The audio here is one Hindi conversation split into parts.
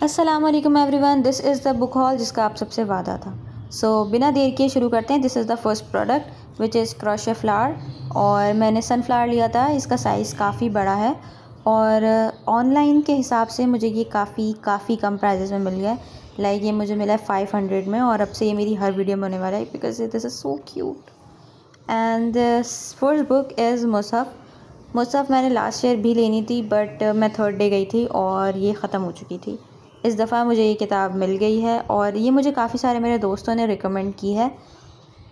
अस्सलामुअलैकुम everyone, this is the book hall जिसका आप सबसे वादा था। बिना देर किए शुरू करते हैं। This is the first product which is crochet flower और मैंने सनफ्लावर लिया था। इसका साइज़ काफ़ी बड़ा है और ऑनलाइन के हिसाब से मुझे ये काफ़ी कम प्राइजेस में मिल गया है। लाइक ये मुझे मिला है 500 में और अब से ये मेरी हर वीडियो में होने वाला है because this is so cute. And first book is मुसहफ़ मैंने लास्ट ईयर भी लेनी थी बट मैं थर्ड डे गई थी और ये ख़त्म हो चुकी थी। इस दफ़ा मुझे ये किताब मिल गई है और ये मुझे काफ़ी सारे मेरे दोस्तों ने रिकमेंड की है।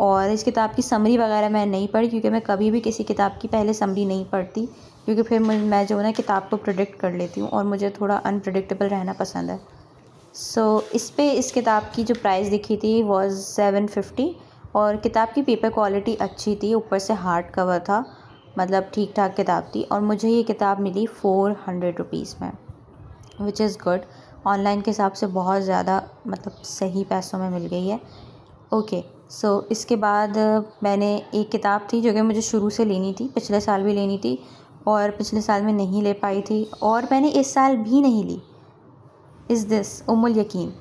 और इस किताब की समरी वगैरह मैं नहीं पढ़ी क्योंकि मैं कभी भी किसी किताब की पहले समरी नहीं पढ़ती, क्योंकि फिर मैं जो है ना किताब को प्रेडिक्ट कर लेती हूँ और मुझे थोड़ा अनप्रेडिक्टेबल रहना पसंद है। इस किताब की जो प्राइस दिखी थी वॉज़ 750 और किताब की पेपर क्वालिटी अच्छी थी, ऊपर से हार्ड कवर था, मतलब ठीक ठाक किताब थी और मुझे ये किताब मिली 400 रुपीज़ में, विच इज़ गुड। ऑनलाइन के हिसाब से बहुत ज़्यादा मतलब सही पैसों में मिल गई है। इसके बाद मैंने एक किताब थी जो कि मुझे शुरू से लेनी थी, पिछले साल भी लेनी थी और पिछले साल में नहीं ले पाई थी और मैंने इस साल भी नहीं ली। इज़ दिस उम्मुल यकीन,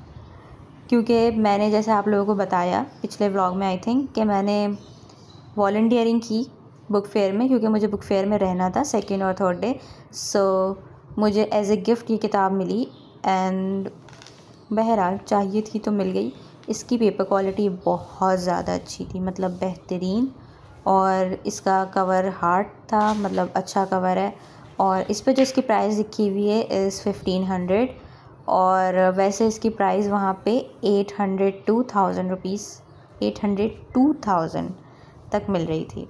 क्योंकि मैंने जैसे आप लोगों को बताया पिछले व्लॉग में आई थिंक कि मैंने वॉलंटियरिंग की बुक फेयर में, क्योंकि मुझे बुक फेयर में रहना था सेकेंड और थर्ड डे। मुझे एज ए गिफ्ट ये किताब मिली एंड बहरहाल चाहिए थी तो मिल गई। इसकी पेपर क्वालिटी बहुत ज़्यादा अच्छी थी, मतलब बेहतरीन, और इसका कवर हार्ड था, मतलब अच्छा कवर है। और इस पे जो इसकी प्राइस लिखी हुई है इज़ 1500 और वैसे इसकी प्राइस वहाँ पे 802,000 रुपीज़ 802,000 तक मिल रही थी।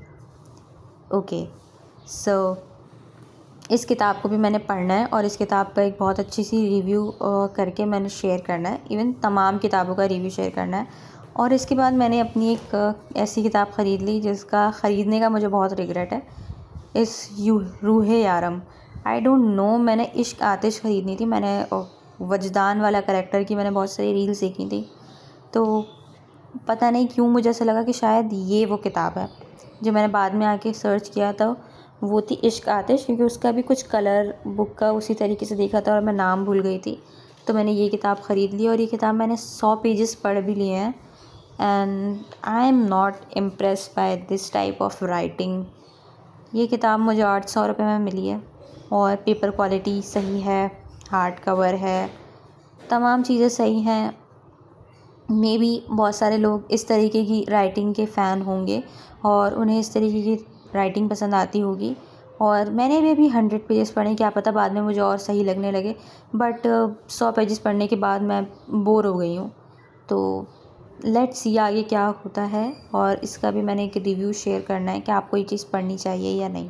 इस किताब को भी मैंने पढ़ना है और इस किताब का एक बहुत अच्छी सी रिव्यू करके मैंने शेयर करना है, इवन तमाम किताबों का रिव्यू शेयर करना है। और इसके बाद मैंने अपनी एक ऐसी किताब ख़रीद ली जिसका ख़रीदने का मुझे बहुत रिग्रेट है। रूहे यारम, आई डोंट नो, मैंने इश्क आतिश ख़रीदनी थी। मैंने वजदान वाला करैक्टर की मैंने बहुत सारी रील्स देखी थी, तो पता नहीं क्यों मुझे ऐसा लगा कि शायद ये वो किताब है। जो मैंने बाद में आके सर्च किया था वो थी इश्क आतिश, क्योंकि उसका भी कुछ कलर बुक का उसी तरीके से देखा था और मैं नाम भूल गई थी, तो मैंने ये किताब ख़रीद ली और ये किताब मैंने 100 पेजेस पढ़ भी लिए हैं and I am not impressed by this type of writing. ये किताब मुझे 800 रुपये में मिली है और पेपर क्वालिटी सही है, हार्ड कवर है, तमाम चीज़ें सही हैं। मे बी बहुत सारे लोग इस तरीके की राइटिंग के फ़ैन होंगे और उन्हें इस तरीके की राइटिंग पसंद आती होगी, और मैंने भी अभी 100 पेजेस पढ़े, क्या पता बाद में मुझे और सही लगने लगे, बट 100 पेजेस पढ़ने के बाद मैं बोर हो गई हूँ। तो लेट्स सी आगे क्या होता है, और इसका भी मैंने एक रिव्यू शेयर करना है कि आपको ये चीज़ पढ़नी चाहिए या नहीं।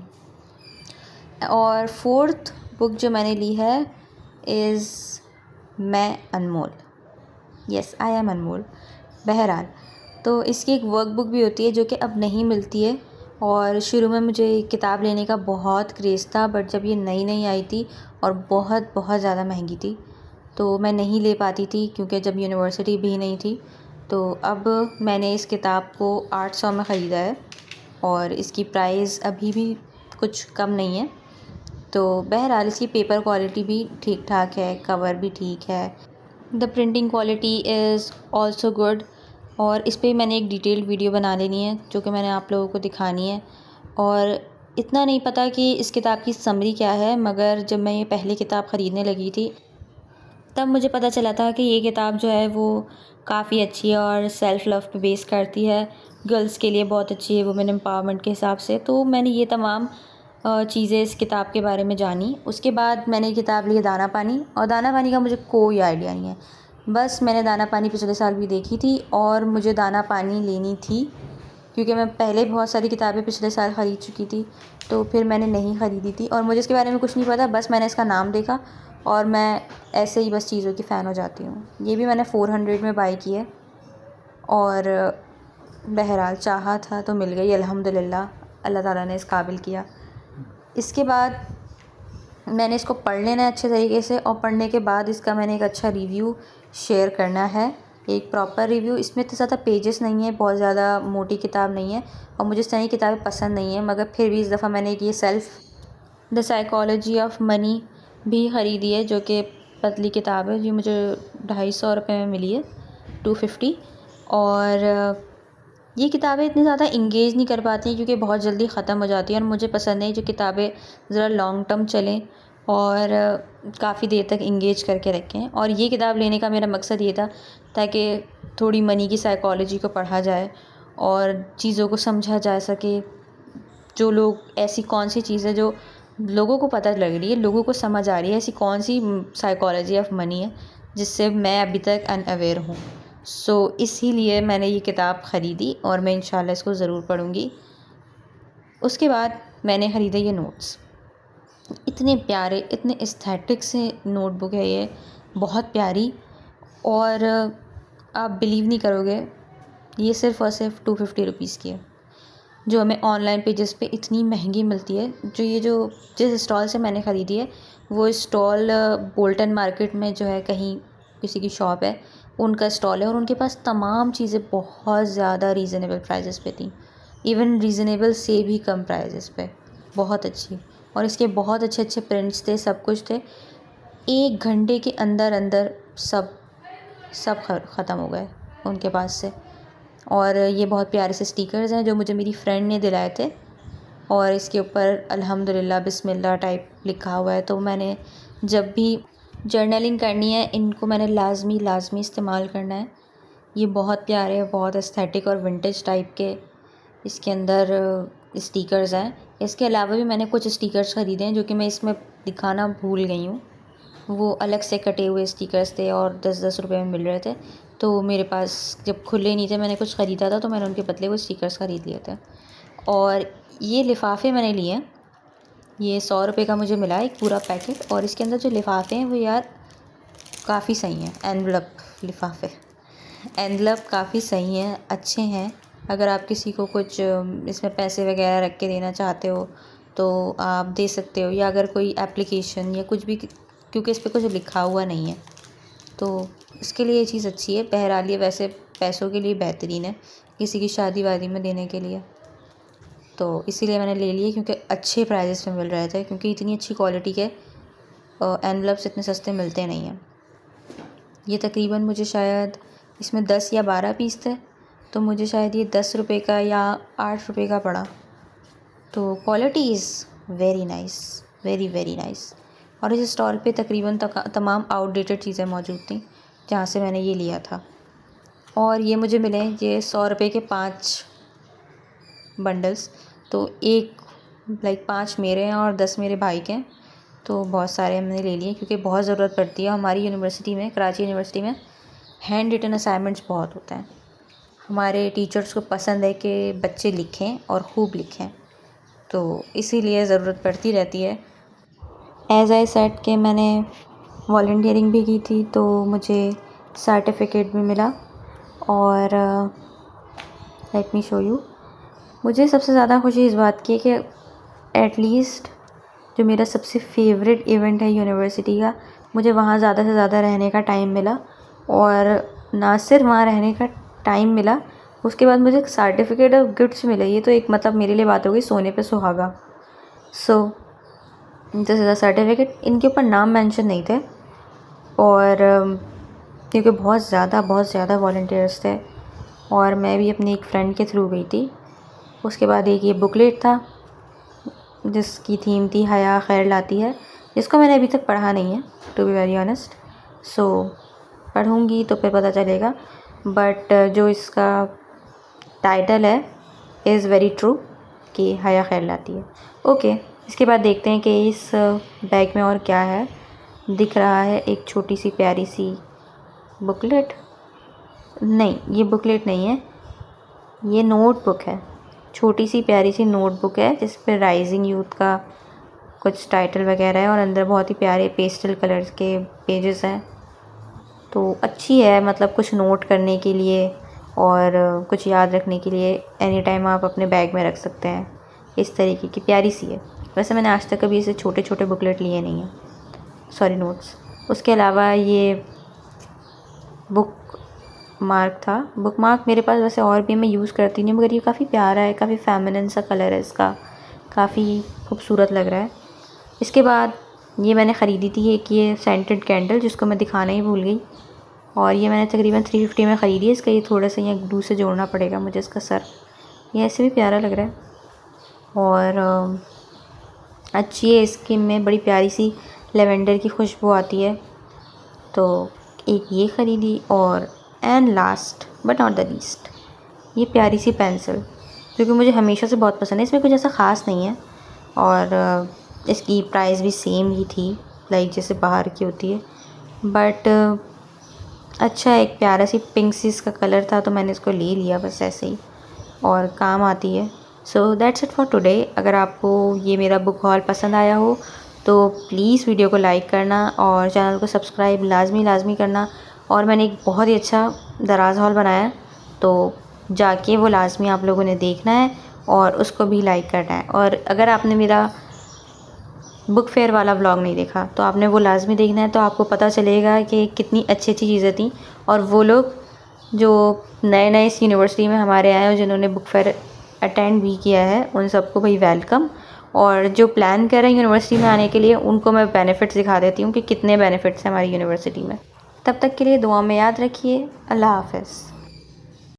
और फोर्थ बुक जो मैंने ली है इज़ मैं अनमोल। यस, आई एम अनमोल। बहरहाल, तो इसकी एक वर्क बुक भी होती है जो कि अब नहीं मिलती है, और शुरू में मुझे किताब लेने का बहुत क्रेज़ था, बट जब ये नई आई थी और बहुत ज़्यादा महंगी थी तो मैं नहीं ले पाती थी, क्योंकि जब यूनिवर्सिटी भी नहीं थी। तो अब मैंने इस किताब को 800 में ख़रीदा है और इसकी प्राइस अभी भी कुछ कम नहीं है। तो बहरहाल इसकी पेपर क्वालिटी भी ठीक ठाक है, कवर भी ठीक है, the printing quality is also good. और इस पर मैंने एक डिटेल्ड वीडियो बना लेनी है जो कि मैंने आप लोगों को दिखानी है। और इतना नहीं पता कि इस किताब की समरी क्या है, मगर जब मैं ये पहली किताब ख़रीदने लगी थी तब मुझे पता चला था कि ये किताब जो है वो काफ़ी अच्छी है और सेल्फ़ लव पे बेस करती है, गर्ल्स के लिए बहुत अच्छी है, वुमेन एम्पावरमेंट के हिसाब से। तो मैंने ये तमाम चीज़ें इस किताब के बारे में जानी। उसके बाद मैंने ये किताब ली दाना पानी, और दाना पानी का मुझे कोई आइडिया नहीं है, बस मैंने दाना पानी पिछले साल भी देखी थी और मुझे दाना पानी लेनी थी, क्योंकि मैं पहले बहुत सारी किताबें पिछले साल ख़रीद चुकी थी, तो फिर मैंने नहीं ख़रीदी थी और मुझे इसके बारे में कुछ नहीं पता, बस मैंने इसका नाम देखा और मैं ऐसे ही बस चीज़ों की फ़ैन हो जाती हूँ। ये भी मैंने 400 में बाई की है और बहरहाल चाहा था तो मिल गई, अल्हम्दुलिल्लाह, अल्लाह ताला ने इस काबिल किया। इसके बाद मैंने इसको पढ़ लेना है अच्छे तरीके से, और पढ़ने के बाद इसका मैंने एक अच्छा रिव्यू शेयर करना है, एक प्रॉपर रिव्यू। इसमें इतने ज़्यादा पेजेस नहीं है, बहुत ज़्यादा मोटी किताब नहीं है और मुझे इस तरह की किताबें पसंद नहीं है, मगर फिर भी इस दफ़ा मैंने ये self the psychology of money भी ख़रीदी है, जो कि पतली किताब है, जो मुझे 250 में मिली है, 250। और ये किताबें इतनी ज़्यादा इंगेज नहीं कर पाती हैं क्योंकि बहुत जल्दी ख़त्म हो जाती हैं, और मुझे पसंद है जो किताबें ज़रा लॉन्ग टर्म चलें और काफ़ी देर तक इंगेज करके रखें। और ये किताब लेने का मेरा मकसद ये था ताकि थोड़ी मनी की साइकोलॉजी को पढ़ा जाए और चीज़ों को समझा जा सके। जो लोग, ऐसी कौन सी चीज़ है जो लोगों को पता लग रही है, लोगों को समझ आ रही है, ऐसी कौन सी साइकोलॉजी ऑफ मनी है जिससे मैं अभी तक अनअवेयर हूँ। सो इसीलिए मैंने ये किताब ख़रीदी और मैं इंशाल्लाह इसको ज़रूर पढ़ूँगी। उसके बाद मैंने ख़रीदे ये नोट्स। इतने प्यारे, इतने एस्थेटिक से नोटबुक है ये, बहुत प्यारी। और आप बिलीव नहीं करोगे, ये सिर्फ़ और सिर्फ 250 रुपीज़ की है, जो हमें ऑनलाइन पेजेस पे इतनी महंगी मिलती है। जो जिस स्टॉल से मैंने ख़रीदी है वो स्टॉल बोल्टन मार्केट में जो है, कहीं किसी की शॉप है, उनका स्टॉल है, और उनके पास तमाम चीज़ें बहुत ज़्यादा रीज़नेबल प्राइजेस पे थी, इवन रीज़नेबल से भी कम प्राइजेस पे, बहुत अच्छी। और इसके बहुत अच्छे अच्छे प्रिंट्स थे, सब कुछ थे। 1 घंटे के अंदर अंदर सब ख़त्म हो गए उनके पास से। और ये बहुत प्यारे से स्टिकर्स हैं जो मुझे मेरी फ्रेंड ने दिलाए थे, और इसके ऊपर अल्हम्दुलिल्लाह बिस्मिल्लाह टाइप लिखा हुआ है। तो मैंने जब भी जर्नलिंग करनी है, इनको मैंने लाजमी इस्तेमाल करना है। ये बहुत प्यारे हैं, बहुत एस्थेटिक और विंटेज टाइप के इसके अंदर स्टिकर्स हैं। इसके अलावा भी मैंने कुछ स्टिकर्स ख़रीदे हैं जो कि मैं इसमें दिखाना भूल गई हूँ। वो अलग से कटे हुए स्टिकर्स थे और 10-10 रुपए में मिल रहे थे, तो मेरे पास जब खुले नहीं थे, मैंने कुछ ख़रीदा था, तो मैंने उनके बदले वो स्टिकर्स ख़रीद लिए थे। और ये लिफ़ाफ़े मैंने लिए हैं, ये 100 रुपये का मुझे मिला एक पूरा पैकेट। और इसके अंदर जो लिफ़ाफ़े हैं वो यार काफ़ी सही हैं। लिफ़ाफ़े एनवलप काफ़ी सही हैं, अच्छे हैं। अगर आप किसी को कुछ इसमें पैसे वगैरह रख के देना चाहते हो तो आप दे सकते हो, या अगर कोई एप्लीकेशन या कुछ भी, क्योंकि इस पे कुछ लिखा हुआ नहीं है, तो इसके लिए ये चीज़ अच्छी है। बहरहाल ये वैसे पैसों के लिए बेहतरीन है, किसी की शादी वादी में देने के लिए, तो इसीलिए मैंने ले लिए, क्योंकि अच्छे प्राइजेस में मिल रहे थे, क्योंकि इतनी अच्छी क्वालिटी के एनवलप्स इतने सस्ते मिलते नहीं हैं। ये तकरीबन मुझे शायद इसमें 10 या 12 पीस थे, तो मुझे शायद ये 10 रुपये का या 8 रुपये का पड़ा। तो quality is very nice, very very nice. और इस स्टॉल पे तकरीबन तमाम आउटडेटेड चीज़ें मौजूद थी जहाँ से मैंने ये लिया था। और ये मुझे मिले ये 100 रुपये के 5 बंडल्स, तो एक 5 मेरे हैं और 10 मेरे भाई के हैं, तो बहुत सारे हमने ले लिए, क्योंकि बहुत ज़रूरत पड़ती है हमारी यूनिवर्सिटी में, कराची यूनिवर्सिटी में हैंड रिटन असाइनमेंट्स बहुत होते हैं। हमारे टीचर्स को पसंद है कि बच्चे लिखें और ख़ूब लिखें, तो इसीलिए ज़रूरत पड़ती रहती है। एज़ आई सेड कि मैंने वॉलंटियरिंग भी की थी, तो मुझे सर्टिफिकेट भी मिला। और लेट मी शो यू, मुझे सबसे ज़्यादा खुशी इस बात की है कि एटलीस्ट जो मेरा सबसे फेवरेट इवेंट है यूनिवर्सिटी का, मुझे वहाँ ज़्यादा से ज़्यादा रहने का टाइम मिला। और ना सिर्फ वहाँ रहने का टाइम मिला, उसके बाद मुझे सर्टिफिकेट और गिफ्ट्स मिले। ये तो एक मतलब मेरे लिए बात हो गई सोने पे सुहागा। So this is a certificate. इनके ऊपर नाम मेंशन नहीं थे, और क्योंकि बहुत ज़्यादा वॉलंटियर्स थे, और मैं भी अपनी एक फ़्रेंड के थ्रू गई थी। उसके बाद एक ये बुकलेट था जिसकी थीम थी हया खैर लाती है, जिसको मैंने अभी तक पढ़ा नहीं है, टू बी वेरी ऑनेस्ट। सो पढ़ूँगी तो फिर पता चलेगा। बट जो इसका टाइटल है इज़ वेरी ट्रू कि हया खैर लाती है। ओके, इसके बाद देखते हैं कि इस बैग में और क्या है। दिख रहा है एक छोटी सी प्यारी सी बुकलेट। नहीं, ये बुकलेट नहीं है, ये नोटबुक है। छोटी सी प्यारी सी नोटबुक है जिस पे राइजिंग यूथ का कुछ टाइटल वगैरह है, और अंदर बहुत ही प्यारे पेस्टल कलर्स के पेजेस हैं। तो अच्छी है, मतलब कुछ नोट करने के लिए और कुछ याद रखने के लिए एनी टाइम आप अपने बैग में रख सकते हैं। इस तरीके की प्यारी सी है। वैसे मैंने आज तक कभी ऐसे छोटे छोटे बुकलेट लिए नहीं हैं, सॉरी नोट्स। उसके अलावा ये बुक मार्क था। बुक मार्क मेरे पास वैसे और भी मैं यूज़ करती नहीं, मगर ये काफ़ी प्यारा है, काफ़ी फेमिनिन सा कलर है इसका, काफ़ी खूबसूरत लग रहा है। इसके बाद ये मैंने ख़रीदी थी एक ये सेंटेड कैंडल, जिसको मैं दिखाना ही भूल गई। और ये मैंने तकरीबन 350 में ख़रीदी है। इसका ये थोड़ा सा यहाँ ग्लू से जोड़ना पड़ेगा मुझे इसका सर। ये ऐसे भी प्यारा लग रहा है। और अच्छी है, इसकी में बड़ी प्यारी सी लेवेंडर की खुशबू आती है। तो एक ये ख़रीदी। और and last but not the least, ये प्यारी सी पेंसिल, जो कि मुझे हमेशा से बहुत पसंद है। इसमें कुछ ऐसा ख़ास नहीं है और इसकी प्राइस भी सेम ही थी, लाइक जैसे बाहर की होती है। बट अच्छा, एक प्यारा सी पिंक सी इसका कलर था, तो मैंने इसको ले लिया बस ऐसे ही, और काम आती है। So that's it for today. अगर आपको ये मेरा बुक हॉल पसंद आया हो तो प्लीज़ वीडियो को लाइक करना और चैनल को सब्सक्राइब लाजमी करना। और मैंने एक बहुत ही अच्छा दराज हॉल बनाया है, तो जाके वो लाजमी आप लोगों ने देखना है और उसको भी लाइक करना है। और अगर आपने मेरा बुक फेयर वाला व्लॉग नहीं देखा तो आपने वो लाजमी देखना है, तो आपको पता चलेगा कि कितनी अच्छी चीज़ें थी। और वो लोग जो नए इस यूनिवर्सिटी में हमारे आए हैं, जिन्होंने बुक फेयर अटेंड भी किया है, उन सबको भाई वेलकम। और जो प्लान कर रहे हैं यूनिवर्सिटी में आने के लिए, उनको मैं बेनिफिट्स दिखा देती हूँ कि कितने बेनिफिट्स हैं हमारी यूनिवर्सिटी में। तब तक के लिए दुआ में याद रखिए। अल्लाह हाफ़िज़।